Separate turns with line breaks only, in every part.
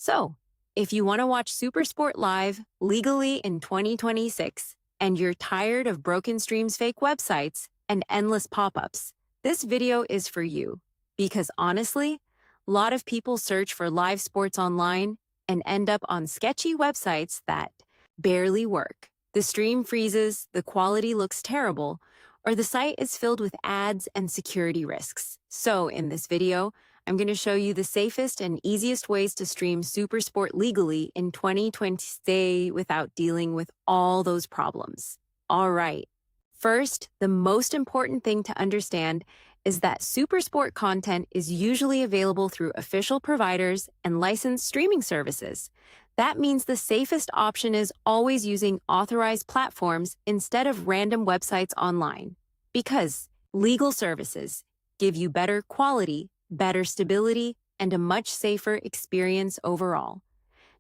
So, if you want to watch SuperSport live legally in 2026 and you're tired of broken streams, fake websites, and endless pop-ups, this video is for you. Because honestly, a lot of people search for live sports online and end up on sketchy websites that barely work. The stream freezes, the quality looks terrible, or the site is filled with ads and security risks. So in this video, I'm going to show you the safest and easiest ways to stream SuperSport legally in 2020 without dealing with all those problems. All right. First, the most important thing to understand is that SuperSport content is usually available through official providers and licensed streaming services. That means the safest option is always using authorized platforms instead of random websites online. Because legal services give you better quality, better stability, and a much safer experience overall.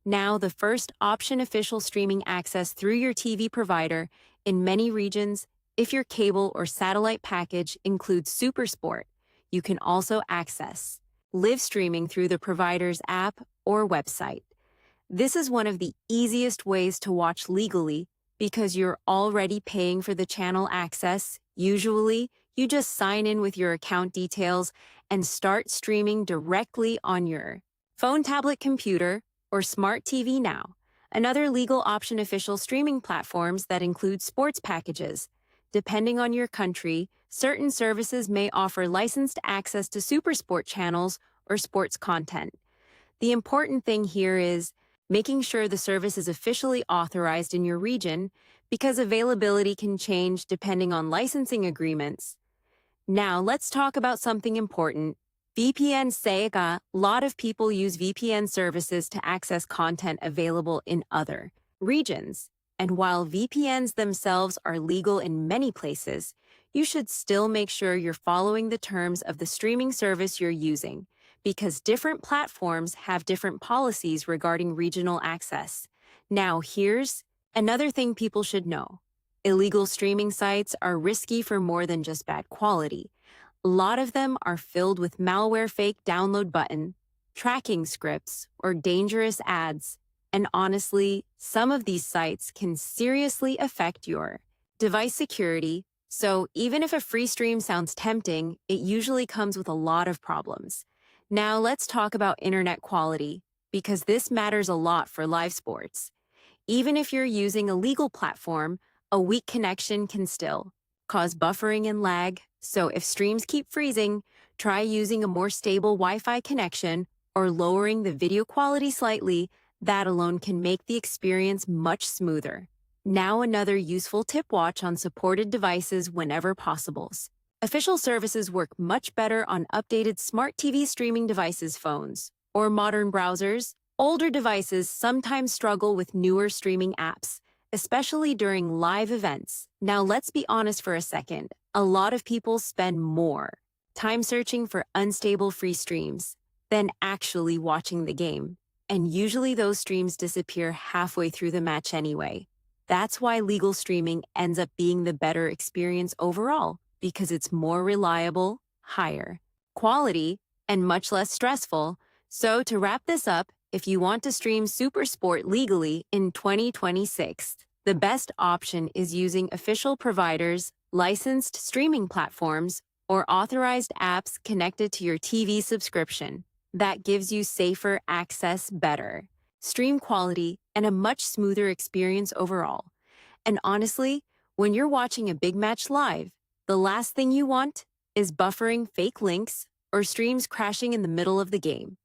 Now, the first option, official streaming access through your TV provider. In many regions, if your cable or satellite package includes SuperSport, you can also access live streaming through the provider's app or website. This is one of the easiest ways to watch legally because you're already paying for the channel access. Usually, you just sign in with your account details and start streaming directly on your phone, tablet, computer, or smart TV now. Another legal option, official streaming platforms that include sports packages. Depending on your country, certain services may offer licensed access to SuperSport channels or sports content. The important thing here is making sure the service is officially authorized in your region because availability can change depending on licensing agreements. Now, let's talk about something important. VPN. A lot of people use VPN services to access content available in other regions. And while VPNs themselves are legal in many places, you should still make sure you're following the terms of the streaming service you're using, because different platforms have different policies regarding regional access. Now, here's another thing people should know. Illegal streaming sites are risky for more than just bad quality. A lot of them are filled with malware, fake download button, tracking scripts, or dangerous ads. And honestly, some of these sites can seriously affect your device security. So even if a free stream sounds tempting, it usually comes with a lot of problems. Now let's talk about internet quality, because this matters a lot for live sports. Even if you're using a legal platform, a weak connection can still cause buffering and lag. So if streams keep freezing, try using a more stable Wi-Fi connection or lowering the video quality slightly. That alone can make the experience much smoother. Now, another useful tip: watch on supported devices whenever possible. Official services work much better on updated smart TV streaming devices, phones, or modern browsers. Older devices sometimes struggle with newer streaming apps, especially during live events. Now, let's be honest for a second. A lot of people spend more time searching for unstable free streams than actually watching the game. And usually those streams disappear halfway through the match anyway. That's why legal streaming ends up being the better experience overall, because it's more reliable, higher quality, and much less stressful. So to wrap this up, if you want to stream SuperSport legally in 2026, the best option is using official providers, licensed streaming platforms, or authorized apps connected to your TV subscription. That gives you safer access, better stream quality, and a much smoother experience overall. And honestly, when you're watching a big match live, the last thing you want is buffering, fake links, or streams crashing in the middle of the game.